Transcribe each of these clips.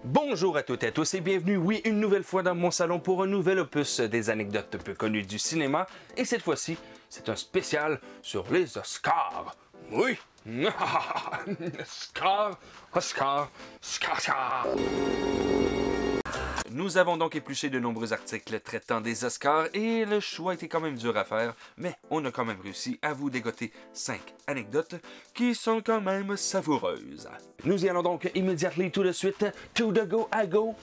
Bonjour à toutes et à tous et bienvenue, oui, une nouvelle fois dans mon salon pour un nouvel opus des anecdotes peu connues du cinéma. Et cette fois-ci, c'est un spécial sur les Oscars. Oui! Oscar. Nous avons donc épluché de nombreux articles traitant des Oscars et le choix était quand même dur à faire, mais on a quand même réussi à vous dégoter 5 anecdotes qui sont quand même savoureuses. Nous y allons donc immédiatement tout de suite, to the go, I go,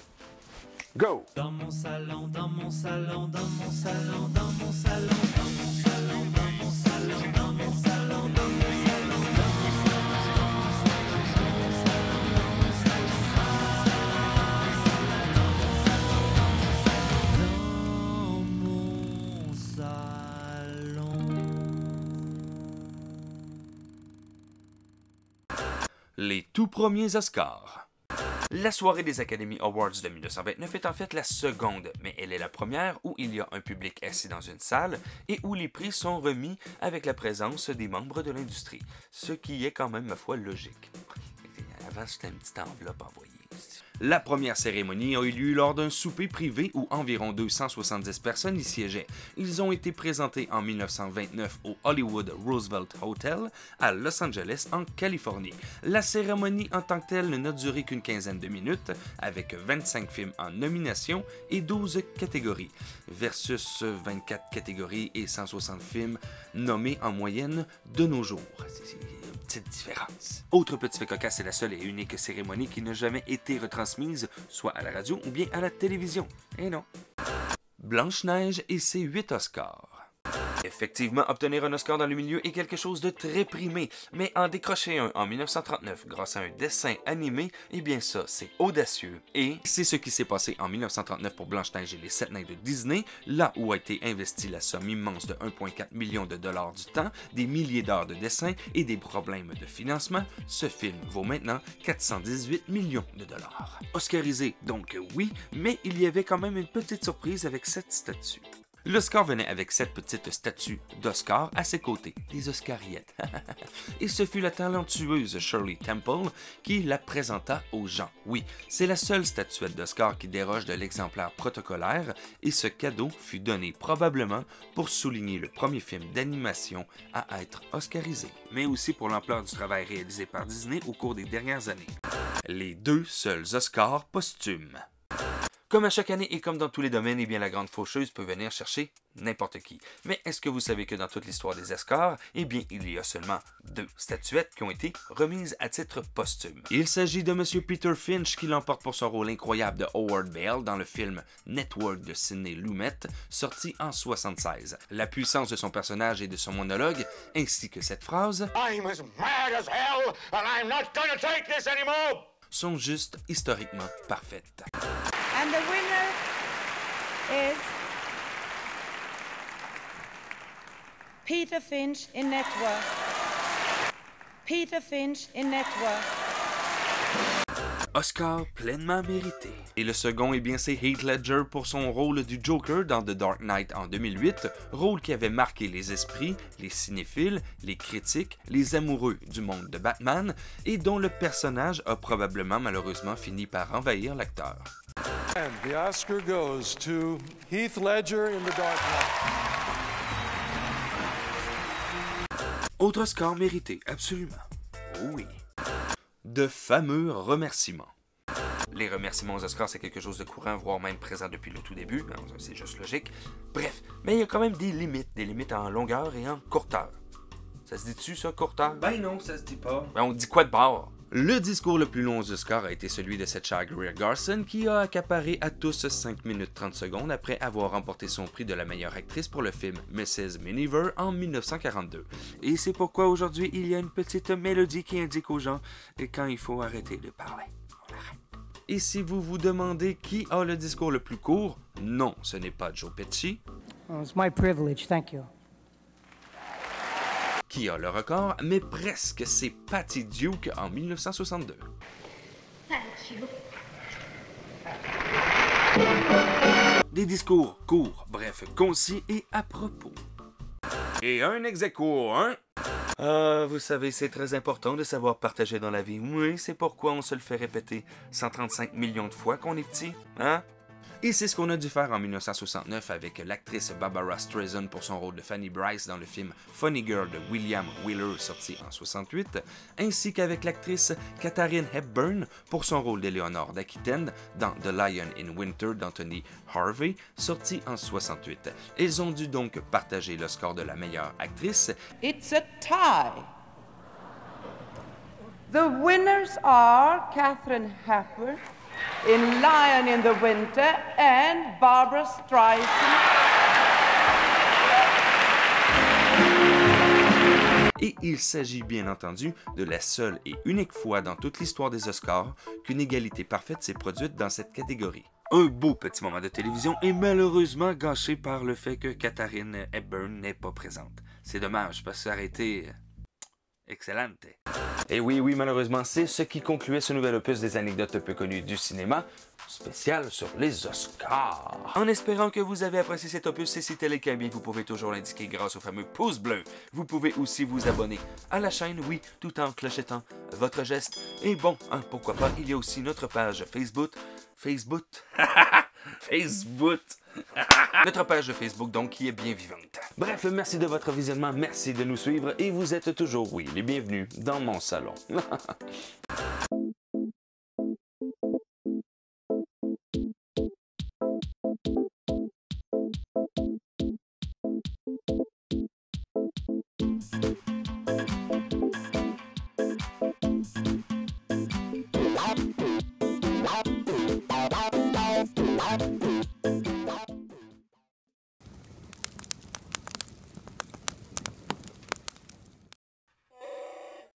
go! Dans mon salon, dans mon salon, dans mon salon, dans mon salon, dans mon salon, dans mon salon, dans mon salon, dans mon salon, Les tout premiers Oscars. La soirée des Academy Awards de 1929 est en fait la seconde, mais elle est la première où il y a un public assis dans une salle et où les prix sont remis avec la présence des membres de l'industrie, ce qui est quand même, ma foi, logique. Avant, c'était une petite enveloppe envoyée. La première cérémonie a eu lieu lors d'un souper privé où environ 270 personnes y siégeaient. Ils ont été présentés en 1929 au Hollywood Roosevelt Hotel à Los Angeles, en Californie. La cérémonie en tant que telle n'a duré qu'une quinzaine de minutes, avec 25 films en nomination et 12 catégories, versus 24 catégories et 160 films nommés en moyenne de nos jours. Petite différence. Autre petit fait cocasse, c'est la seule et unique cérémonie qui n'a jamais été retransmise, soit à la radio ou bien à la télévision. Et non. Blanche-Neige et ses 8 Oscars. Effectivement, obtenir un Oscar dans le milieu est quelque chose de très primé, mais en décrocher un en 1939 grâce à un dessin animé, eh bien ça, c'est audacieux. Et c'est ce qui s'est passé en 1939 pour Blanche-Neige et les 7 nains de Disney, là où a été investie la somme immense de 1,4 million de dollars du temps, des milliers d'heures de dessin et des problèmes de financement. Ce film vaut maintenant 418 millions de dollars. Oscarisé, donc oui, mais il y avait quand même une petite surprise avec cette statue. L'Oscar venait avec 7 petites statues d'Oscar à ses côtés, des Oscariettes. Et ce fut la talentueuse Shirley Temple qui la présenta aux gens. Oui, c'est la seule statuette d'Oscar qui déroge de l'exemplaire protocolaire et ce cadeau fut donné probablement pour souligner le premier film d'animation à être oscarisé, mais aussi pour l'ampleur du travail réalisé par Disney au cours des dernières années. Les 2 seuls Oscars posthumes. Comme à chaque année et comme dans tous les domaines, eh bien la grande faucheuse peut venir chercher n'importe qui. Mais est-ce que vous savez que dans toute l'histoire des Oscars, eh bien il y a seulement 2 statuettes qui ont été remises à titre posthume. Il s'agit de M. Peter Finch qui l'emporte pour son rôle incroyable de Howard Bale dans le film Network de Sidney Lumet, sorti en 1976. La puissance de son personnage et de son monologue, ainsi que cette phrase I'm as mad as hell and I'm not gonna take this anymore! Sont juste historiquement parfaites. And the winner is Peter Finch in Network. Peter Finch in Network. Oscar pleinement mérité. Et le second, eh bien, c'est Heath Ledger pour son rôle du Joker dans The Dark Knight en 2008, rôle qui avait marqué les esprits, les cinéphiles, les critiques, les amoureux du monde de Batman, et dont le personnage a probablement malheureusement fini par envahir l'acteur. And the Oscar goes to Heath Ledger in The Dark Knight. Autre Oscar mérité, absolument. Oui. De fameux remerciements. Les remerciements aux Oscars, c'est quelque chose de courant, voire même présent depuis le tout début. C'est juste logique. Bref, mais il y a quand même des limites en longueur et en courteur. Ça se dit-tu, ça, courteur? Ben non, ça se dit pas. Ben on dit quoi de bord? Le discours le plus long aux Oscars a été celui de cette chère Greer Garson qui a accaparé à tous 5 minutes 30 secondes après avoir remporté son prix de la meilleure actrice pour le film Mrs. Miniver en 1942. Et c'est pourquoi aujourd'hui il y a une petite mélodie qui indique aux gens quand il faut arrêter de parler. On arrête. Et si vous vous demandez qui a le discours le plus court, non, ce n'est pas Joe Pesci. Oh, it's my privilege, thank you. Qui a le record, mais presque, c'est Patty Duke en 1962. Thank you. Des discours courts, bref, concis et à propos. Et un ex aequo, hein? Ah, vous savez, c'est très important de savoir partager dans la vie. Oui, c'est pourquoi on se le fait répéter 135 millions de fois qu'on est petit, hein? Et c'est ce qu'on a dû faire en 1969 avec l'actrice Barbara Streisand pour son rôle de Fanny Brice dans le film Funny Girl de William Wyler sorti en 68, ainsi qu'avec l'actrice Katharine Hepburn pour son rôle d'Éléonore d'Aquitaine dans The Lion in Winter d'Anthony Harvey sorti en 68. Ils ont dû donc partager le score de la meilleure actrice. It's a tie. The winners are Katharine Hepburn in Lion in the Winter and Barbara Streisand. Et il s'agit bien entendu de la seule et unique fois dans toute l'histoire des Oscars qu'une égalité parfaite s'est produite dans cette catégorie. Un beau petit moment de télévision est malheureusement gâché par le fait que Katharine Hepburn n'est pas présente. C'est dommage parce que ça aurait été excellente. Et oui, malheureusement, c'est ce qui concluait ce nouvel opus des anecdotes peu connues du cinéma, spécial sur les Oscars. En espérant que vous avez apprécié cet opus, et si tel est le cas, bien vous pouvez toujours l'indiquer grâce au fameux pouce bleu. Vous pouvez aussi vous abonner à la chaîne, oui, tout en clochettant votre geste. Et bon, pourquoi pas, il y a aussi notre page Facebook. Notre page de Facebook, donc, qui est bien vivante. Bref, merci de votre visionnement, merci de nous suivre, et vous êtes toujours, oui, les bienvenus dans mon salon.